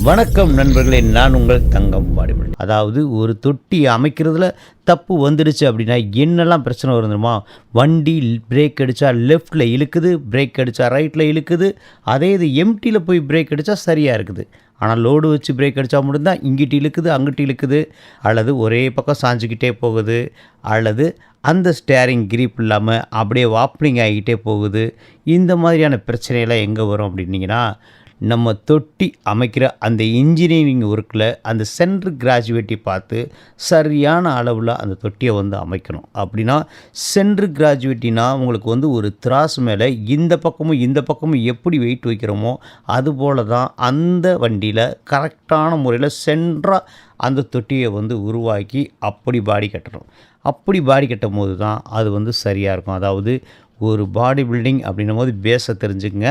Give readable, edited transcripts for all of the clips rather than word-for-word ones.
வணக்கம் நண்பர்களே, நான் உங்கள் தங்கம் பாடிபில்டர். அதாவது ஒரு தொட்டி அமைக்கிறதுல தப்பு வந்துடுச்சு அப்படின்னா என்னெல்லாம் பிரச்சனை வருதுமா? வண்டி பிரேக் அடித்தா லெஃப்டில் இழுக்குது, பிரேக் அடித்தா ரைட்டில் இழுக்குது. அதே இது எம்டியில் போய் பிரேக் அடித்தா சரியாக இருக்குது. ஆனால் லோடு வச்சு பிரேக் அடித்தா மட்டும்தான் இங்கிட்டு இழுக்குது அங்கிட்டு இழுக்குது, அல்லது ஒரே பக்கம் சாஞ்சிக்கிட்டே போகுது, அல்லது அந்த ஸ்டேரிங் கிரிப் இல்லாமல் அப்படியே வாப்ளிங் ஆகிக்கிட்டே போகுது. இந்த மாதிரியான பிரச்சனையெல்லாம் எங்கே வரும் அப்படின்னீங்கன்னா, நம்ம தொட்டி அமைக்கிற அந்த இன்ஜினியரிங் ஒர்க்கில் அந்த சென்ட்ரு கிராஜுவேட்டி பார்த்து சரியான அளவில் அந்த தொட்டியை வந்து அமைக்கணும். அப்படின்னா சென்ட்ரு கிராஜுவேட்டினா உங்களுக்கு வந்து ஒரு திராசு மேலே இந்த பக்கமும் எப்படி வெயிட் வைக்கிறோமோ அதுபோல் தான் அந்த வண்டியில் கரெக்டான முறையில் சென்ட்ராக அந்த தொட்டியை வந்து உருவாக்கி அப்படி பாடி கட்டணும். அப்படி பாடி கட்டும் போது தான் அது வந்து சரியாக இருக்கும். அதாவது ஒரு பாடி பில்டிங் அப்படின்னும் போது பேஸை தெரிஞ்சுக்கங்க.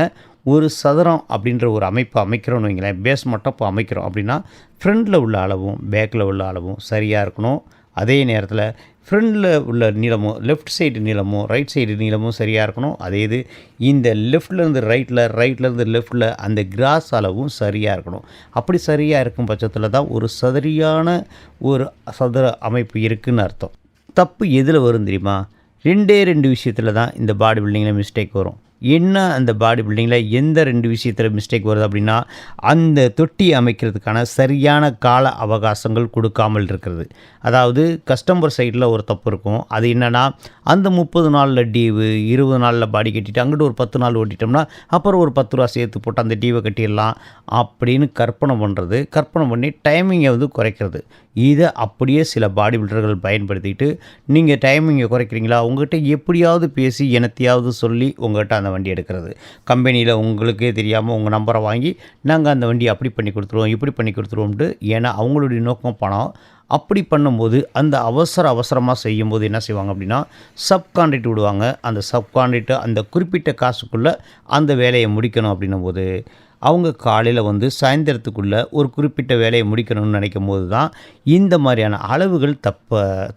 ஒரு சதுரம் அப்படின்ற ஒரு அமைப்பை அமைக்கிறோன்னு வைங்களேன், பேஸ் மட்டும் இப்போ அமைக்கிறோம் அப்படின்னா ஃப்ரண்டில் உள்ள அளவும் பேக்கில் உள்ள அளவும் சரியாக இருக்கணும். அதே நேரத்தில் ஃப்ரண்டில் உள்ள நீளமும் லெஃப்ட் சைடு நீளமும் ரைட் சைடு நீளமும் சரியாக இருக்கணும். அதே இது இந்த லெஃப்ட்லேருந்து ரைட்லேருந்து லெஃப்டில் அந்த கிராஸ் அளவும் சரியாக இருக்கணும். அப்படி சரியாக இருக்கும் பட்சத்தில் தான் ஒரு ஒரு சதுர அமைப்பு இருக்குதுன்னு அர்த்தம். தப்பு எதில் வரும் தெரியுமா? ரெண்டு விஷயத்தில் தான் இந்த பாடி பில்டிங்கில் மிஸ்டேக் வரும். என்ன அந்த பாடி பில்டிங்கில் எந்த 2 விஷயத்தில் மிஸ்டேக் வருது அப்படின்னா, அந்த தொட்டி அமைக்கிறதுக்கான சரியான கால அவகாசங்கள் கொடுக்காமல் இருக்கிறது. அதாவது கஸ்டமர் சைடில் ஒரு தப்பு இருக்கும். அது என்னென்னா, அந்த 30 நாளில் டீவு 20 நாளில் பாடி கட்டிட்டு அங்கிட்டு ஒரு 10 நாள் ஓட்டிட்டோம்னா அப்புறம் ஒரு 10 ரூபா சேர்த்து போட்டு அந்த டீவை கட்டிடலாம் அப்படின்னு கற்பனை பண்ணி டைமிங்கை வந்து குறைக்கிறது. இதை அப்படியே சில பாடி பில்டர்கள் பயன்படுத்திக்கிட்டு, நீங்கள் டைமிங்கை குறைக்கிறீங்களா, உங்கள்கிட்ட எப்படியாவது பேசி எனத்தையாவது சொல்லி உங்கள்கிட்ட அந்த வண்டி எடுக்கிறது. கம்பெனியில் உங்களுக்கே தெரியாமல் உங்கள் நம்பரை வாங்கி நாங்கள் அந்த வண்டியை அப்படி பண்ணி கொடுத்துருவோம் இப்படி பண்ணி கொடுத்துருவோம்ட்டு. ஏன்னா அவங்களுடைய நோக்கம் பணம். அப்படி பண்ணும்போது அந்த அவசரமாக செய்யும்போது என்ன செய்வாங்க அப்படின்னா, சப்கான்ட்ராக்ட் விடுவாங்க. அந்த சப்கான்ட்ராக்ட் அந்த குறிப்பிட்ட காசுக்குள்ளே அந்த வேலையை முடிக்கணும் அப்படின்னும் போது அவங்க காலையில் வந்து சாயந்தரத்துக்குள்ளே ஒரு குறிப்பிட்ட வேலையை முடிக்கணும்னு நினைக்கும் போது தான் இந்த மாதிரியான அளவுகள்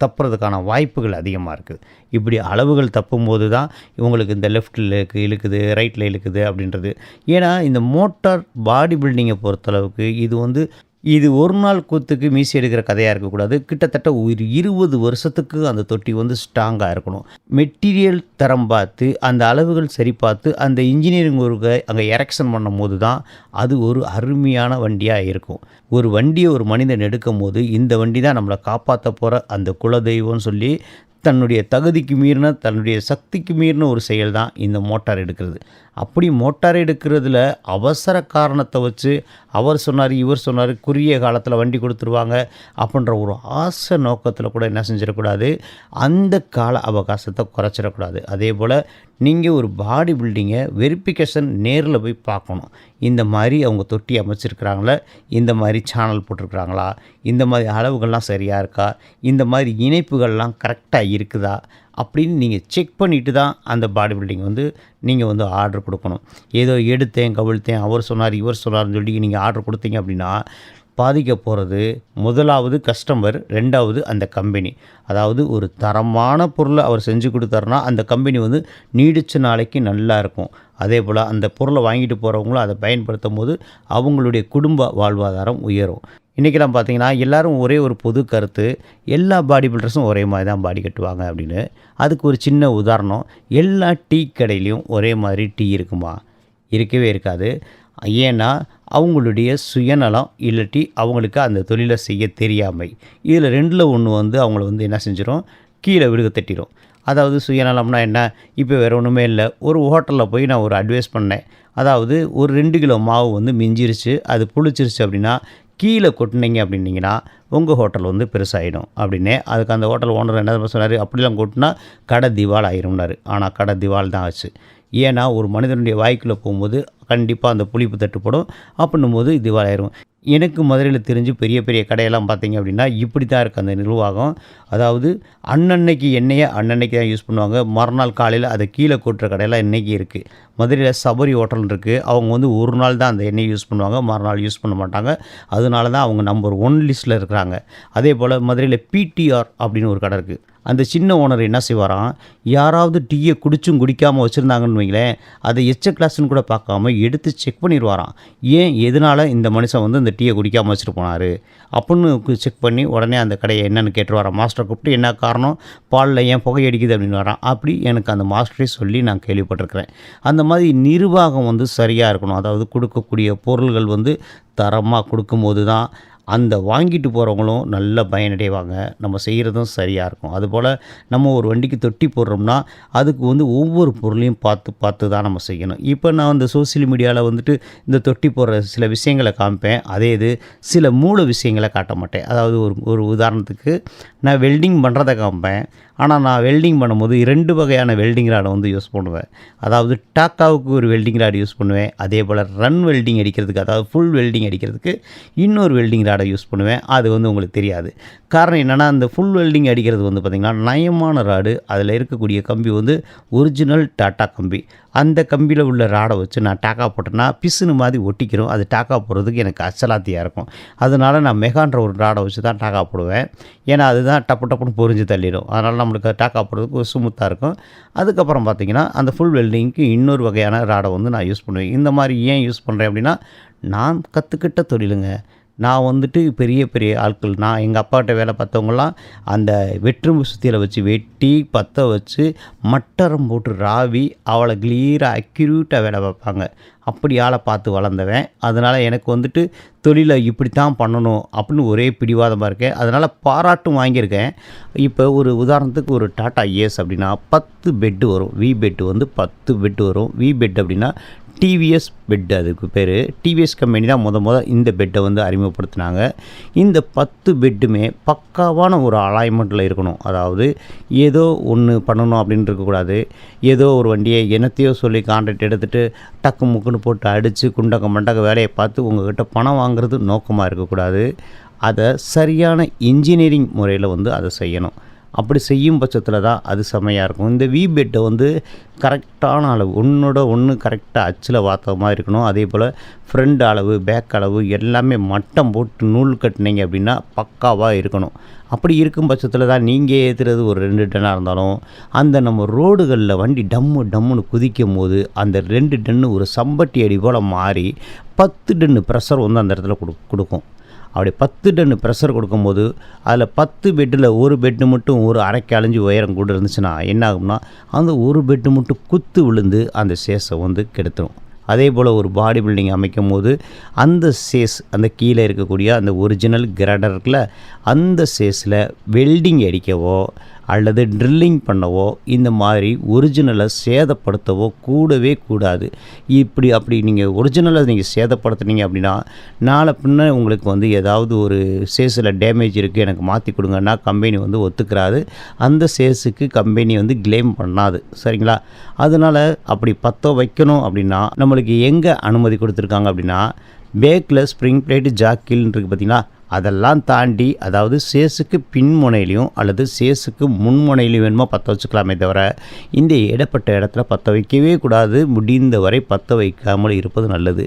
தப்புறதுக்கான வாய்ப்புகள் அதிகமாக இருக்குது. இப்படி அளவுகள் தப்பும்போது தான் இவங்களுக்கு இந்த லெஃப்ட்டில் இழுக்குது ரைட்டில் இழுக்குது அப்படின்றது. ஏன்னா இந்த மோட்டார் பாடி பில்டிங்கை பொறுத்தளவுக்கு இது ஒரு நாள் கூத்துக்கு மீசி எடுக்கிற கதையாக இருக்கக்கூடாது. கிட்டத்தட்ட ஒரு 20 வருஷத்துக்கு அந்த தொட்டி வந்து ஸ்ட்ராங்காக இருக்கணும். மெட்டீரியல் தரம் பார்த்து அந்த அளவுகள் சரி பார்த்து அந்த இன்ஜினியரிங் ஒர்க்கை அங்கே எரெக்ஷன் பண்ணும் போது தான் அது ஒரு அருமையான வண்டியாக இருக்கும். ஒரு வண்டியை ஒரு மனிதன் எடுக்கும் போது இந்த வண்டி தான் நம்மளை காப்பாற்ற போகிற அந்த குலதெய்வம்னு சொல்லி தன்னுடைய தகுதிக்கு மீறின தன்னுடைய சக்திக்கு மீறின ஒரு செயல் தான் இந்த மோட்டார் எடுக்கிறது. அப்படி மோட்டார் எடுக்கிறதுல அவசர காரணத்தை வச்சு அவர் சொன்னார் இவர் சொன்னார் குறுகிய காலத்தில் வண்டி கொடுத்துருவாங்க அப்படின்ற ஒரு ஆசை நோக்கத்தில் கூட என்ன செஞ்சிடக்கூடாது, அந்த கால அவகாசத்தை குறைச்சிடக்கூடாது. அதே போல் நீங்கள் ஒரு பாடி பில்டிங்கை வெரிஃபிகேஷன் நேரில் போய் பார்க்கணும். இந்த மாதிரி அவங்க தொட்டி அமைச்சிருக்கிறாங்களா, இந்த மாதிரி சேனல் போட்டிருக்கிறாங்களா, இந்த மாதிரி அளவுகள்லாம் சரியாக இருக்கா, இந்த மாதிரி இணைப்புகள்லாம் கரெக்டாக இருக்குதா அப்படின்னு நீங்கள் செக் பண்ணிவிட்டு தான் அந்த பாடி பில்டிங் வந்து நீங்கள் வந்து ஆர்டர் கொடுக்கணும். ஏதோ எடுத்தேன் கவிழ்த்தேன் அவர் சொன்னார் இவர் சொன்னார்னு சொல்லி நீங்கள் ஆர்டர் கொடுத்தீங்க அப்படின்னா பாதிக்க போகிறது முதலாவது கஸ்டமர், 2வது அந்த கம்பெனி. அதாவது ஒரு தரமான பொருளை அவர் செஞ்சு கொடுத்தாருனா அந்த கம்பெனி வந்து நீடித்த நாளைக்கு நல்லா இருக்கும். அதே போல் அந்த பொருளை வாங்கிட்டு போகிறவங்களும் அதை பயன்படுத்தும் போது அவங்களுடைய குடும்ப வாழ்வாதாரம் உயரும். இன்றைக்கெல்லாம் பார்த்தீங்கன்னா எல்லோரும் ஒரே ஒரு பொது கருத்து, எல்லா பாடி பில்டர்ஸும் ஒரே மாதிரி தான் பாடி கட்டுவாங்க அப்படின்னு. அதுக்கு ஒரு சின்ன உதாரணம், எல்லா டீ கடையிலையும் ஒரே மாதிரி டீ இருக்குமா? இருக்கவே இருக்காது. ஏன்னா அவங்களுடைய சுயநலம் இல்லாட்டி அவங்களுக்கு அந்த தொழிலை செய்ய தெரியாமை. இதில் 2ல் 1 வந்து அவங்கள வந்து என்ன செஞ்சிடும், கீழே விடுக தட்டிடும். அதாவது சுயநலம்னா என்ன, இப்போ வேறு ஒன்றுமே இல்லை. ஒரு ஹோட்டலில் போய் நான் ஒரு அட்வைஸ் பண்ணேன். அதாவது ஒரு 2 கிலோ மாவு வந்து மிஞ்சிருச்சு, அது புளிச்சிருச்சு அப்படின்னா கீழே கொட்டினீங்க அப்படின்னீங்கன்னா உங்கள் ஹோட்டல் வந்து பெருசாகிடும் அப்படின்னே. அதுக்கு அந்த ஹோட்டல் ஓனர் என்ன சொன்னார், அப்படிலாம் கொட்டினா கடை திவால் ஆயிரும்னாரு. ஆனால் கடை திவால் தான் ஆச்சு. ஏன்னா ஒரு மனிதனுடைய வாய்க்குள்ளே போகும்போது கண்டிப்பாக அந்த புளிப்பு தட்டுப்படும். அப்படின்னும் போது திவால் ஆயிரும். எனக்கு மதுரையில் தெரிஞ்சு பெரிய பெரிய கடையெல்லாம் பார்த்தீங்க அப்படின்னா இப்படி தான் இருக்குது அந்த நிர்வாகம். அதாவது அன்னன்னைக்கு எண்ணெயை அன்னன்னைக்கு தான் யூஸ் பண்ணுவாங்க. மறுநாள் காலையில் அதை கீழே கொட்டுற கடையெல்லாம் இன்றைக்கி இருக்குது. மதுரையில் சபரி ஹோட்டல் இருக்குது. அவங்க வந்து ஒரு நாள் தான் அந்த எண்ணெயை யூஸ் பண்ணுவாங்க, மறுநாள் யூஸ் பண்ண மாட்டாங்க. அதனால தான் அவங்க நம்பர் 1 லிஸ்ட்டில் இருக்கிறாங்க. அதே போல் மதுரையில் பிடிஆர் அப்படின்னு ஒரு கடை இருக்குது. அந்த சின்ன ஓனர் என்ன செய்வாராம், யாராவது டீயை குடிச்சும் குடிக்காமல் வச்சுருந்தாங்கன்னு வைங்களேன், அதை எச்ச கிளாஸ்ன்னு கூட பார்க்காம எடுத்து செக் பண்ணிடுவாராம். ஏன் எதனால இந்த மனுஷன் வந்து இந்த டீயை குடிக்காமல் வச்சுட்டு போனார் அப்படின்னு செக் பண்ணி உடனே அந்த கடையை என்னென்னு கேட்டுருவாராம். மாஸ்டரை கூப்பிட்டு என்ன காரணம், பாலில் ஏன் புகை அடிக்குது அப்படின்னு வரான். அப்படி எனக்கு அந்த மாஸ்டரே சொல்லி நான் கேள்விப்பட்டிருக்கிறேன். அந்த மாதிரி நிர்வாகம் வந்து சரியாக இருக்கணும். அதாவது கொடுக்கக்கூடிய பொருள்கள் வந்து தரமாக கொடுக்கும்போது தான் அந்த வாங்கிட்டு போகிறவங்களும் நல்ல பயனடைவாங்க. நம்ம செய்கிறதும் சரியாக இருக்கும். அதுபோல் நம்ம ஒரு வண்டிக்கு தொட்டி போடுறோம்னா அதுக்கு வந்து ஒவ்வொரு பொருளையும் பார்த்து பார்த்து தான் நம்ம செய்யணும். இப்போ நான் இந்த சோசியல் மீடியாவில் வந்துட்டு இந்த தொட்டி போடுற சில விஷயங்களை காமிப்பேன். அதே இது சில மூல விஷயங்களை காட்ட மாட்டேன். அதாவது ஒரு உதாரணத்துக்கு நான் வெல்டிங் பண்ணுறதை காமிப்பேன். ஆனால் நான் வெல்டிங் பண்ணும்போது 2 வகையான வெல்டிங் ராடை வந்து யூஸ் பண்ணுவேன். அதாவது டாக்காவுக்கு ஒரு வெல்டிங் ராடு யூஸ் பண்ணுவேன். அதே போல் ரன் வெல்டிங் அடிக்கிறதுக்கு, அதாவது ஃபுல் வெல்டிங் அடிக்கிறதுக்கு இன்னொரு வெல்டிங் ராடை யூஸ் பண்ணுவேன். அது வந்து உங்களுக்கு தெரியாது. காரணம் என்னென்னா, அந்த ஃபுல் வெல்டிங் அடிக்கிறது வந்து பார்த்திங்கன்னா நயமான ராடு. அதில் இருக்கக்கூடிய கம்பி வந்து ஒரிஜினல் டாட்டா கம்பி. அந்த கம்பியில் உள்ள ராடை வச்சு நான் டாக்கா போட்டேன்னா பிசுனு மாதிரி ஒட்டிக்கிறோம். அது டாக்கா போடுறதுக்கு எனக்கு அச்சலாத்தியாக இருக்கும். அதனால் நான் மெகான்ற ஒரு ராடை வச்சு தான் டாக்கா போடுவேன். ஏன்னா அதுதான் டப்பு டப்புன்னு பொரிஞ்சு தள்ளிடும். அதனால் நம்மளுக்கு டாக்கா போடுறதுக்கு ஸ்மூத்தாக இருக்கும். அதுக்கப்புறம் பார்த்திங்கன்னா அந்த ஃபுல் வெல்டிங்க்கு இன்னொரு வகையான ராடை வந்து நான் யூஸ் பண்ணுவேன். இந்த மாதிரி ஏன் யூஸ் பண்ணுறேன் அப்படின்னா, நான் கற்றுக்கிட்ட தொழிலுங்க. நான் வந்துட்டு பெரிய பெரிய ஆட்கள், நான் எங்கள் அப்பாட்ட வேலை பார்த்தவங்களாம் அந்த வெற்றும்பு சுத்தியில் வச்சு வெட்டி பற்ற வச்சு மட்டரம் போட்டு ராவி அவளை கிளியராக அக்யூரேட்டாக வேலை பார்ப்பாங்க. அப்படி ஆளை பார்த்து வளர்ந்தவன். அதனால் எனக்கு வந்துட்டு தொழிலை இப்படித்தான் பண்ணணும் அப்படின்னு ஒரே பிடிவாதமாக இருக்கேன். அதனால் பாராட்டும் வாங்கியிருக்கேன். இப்போ ஒரு உதாரணத்துக்கு ஒரு டாட்டா ஏஸ் அப்படின்னா 10 பெட்டு வரும். வி பெட்டு வந்து 10 பெட்டு வரும். வி பெட் அப்படின்னா டிவிஎஸ் பெட், அதுக்கு பேர். டிவிஎஸ் கம்பெனி தான் இந்த பெட்டை வந்து அறிமுகப்படுத்தினாங்க. இந்த 10 பெட்டுமே பக்காவான ஒரு அலைன்மெண்ட்டில் இருக்கணும். அதாவது ஏதோ ஒன்று பண்ணணும் அப்படின்னு இருக்கக்கூடாது. ஏதோ ஒரு வண்டியை என்னத்தையோ சொல்லி கான்ட்ராக்ட் எடுத்துகிட்டு டக்கு முக்குன்னு போட்டு அடித்து குண்டக்க மண்டக்க வேலையை பார்த்து உங்கள்கிட்ட பணம் வாங்குறது நோக்கமாக இருக்கக்கூடாது. அதை சரியான இன்ஜினியரிங் முறையில் வந்து அதை செய்யணும். அப்படி செய்யும் பட்சத்தில் தான் அது செம்மையாக இருக்கும். இந்த வி பெட்டை வந்து கரெக்டான அளவு, ஒன்றோட ஒன்று கரெக்டாக அச்சில் வாத்தமாக இருக்கணும். அதே போல் ஃப்ரண்ட் அளவு, பேக் அளவு எல்லாமே மட்டம் போட்டு நூல் கட்டினீங்க அப்படின்னா பக்காவாக இருக்கணும். அப்படி இருக்கும் பட்சத்தில் தான் நீங்கள் ஏற்றுறது ஒரு 2 டன்னாக இருந்தாலும் அந்த நம்ம ரோடுகளில் வண்டி டம்முன்னு குதிக்கும் போது அந்த 2 டன்னு ஒரு சம்பட்டி அடி போல் மாறி 10 டன்னு ப்ரெஷர் வந்து அந்த இடத்துல கொடுக்கும். அப்படி 10 டன் ப்ரெஷர் கொடுக்கும்போது அதில் 10 பெட்டில் ஒரு பெட்டு மட்டும் ஒரு அரைக்கு அழிஞ்சு உயரம் கூட இருந்துச்சுன்னா என்ன ஆகும்னா, அந்த ஒரு பெட்டு மட்டும் குத்து விழுந்து அந்த சேஸை வந்து கெடுத்துடும். அதே போல் ஒரு பாடி பில்டிங் அமைக்கும் போது அந்த சேஸ், அந்த கீழே இருக்கக்கூடிய அந்த ஒரிஜினல் கிரடர் இருக்குல்ல, அந்த சேஸில் வெல்டிங் அடிக்கவோ அல்லது ட்ரில்லிங் பண்ணவோ இந்த மாதிரி ஒரிஜினலை சேதப்படுத்தவோ கூடவே கூடாது. அப்படி நீங்கள் ஒரிஜினலை நீங்கள் சேதப்படுத்துனீங்க அப்படின்னா நாளை பின்ன உங்களுக்கு வந்து ஏதாவது ஒரு சேஸில் டேமேஜ் இருக்குது எனக்கு மாற்றி கொடுங்கன்னா கம்பெனி வந்து ஒத்துக்கிறாது. அந்த சேஸுக்கு கம்பெனி வந்து கிளைம் பண்ணாது. சரிங்களா? அதனால் அப்படி பற்ற வைக்கணும் அப்படின்னா நம்மளுக்கு எங்கே அனுமதி கொடுத்துருக்காங்க அப்படின்னா, பேக்கில் ஸ்ப்ரிங் பிளேட்டு ஜாக்கில்னு இருக்குது பார்த்தீங்களா, அதெல்லாம் தாண்டி, அதாவது சேஸுக்கு பின்முனையிலையும் அல்லது சேஸுக்கு முன்முனையிலையும் வேணுமோ பற்ற வச்சுக்கலாமே தவிர இந்த இடப்பட்ட இடத்துல பற்ற வைக்கவே கூடாது. முடிந்த வரை பற்ற வைக்காமல் இருப்பது நல்லது.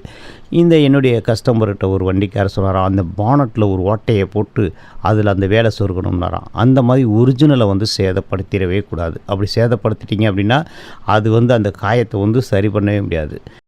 இந்த என்னுடைய கஸ்டமர்கிட்ட ஒரு வண்டிக்கார சொன்னாராம், அந்த பானட்டில் ஒரு ஓட்டையை போட்டு அதில் அந்த வேலை சொருகணும்னாராம். அந்த மாதிரி ஒரிஜினலை வந்து சேதப்படுத்திடவே கூடாது. அப்படி சேதப்படுத்திட்டீங்க அப்படின்னா அது வந்து அந்த காயத்தை வந்து சரி பண்ணவே முடியாது.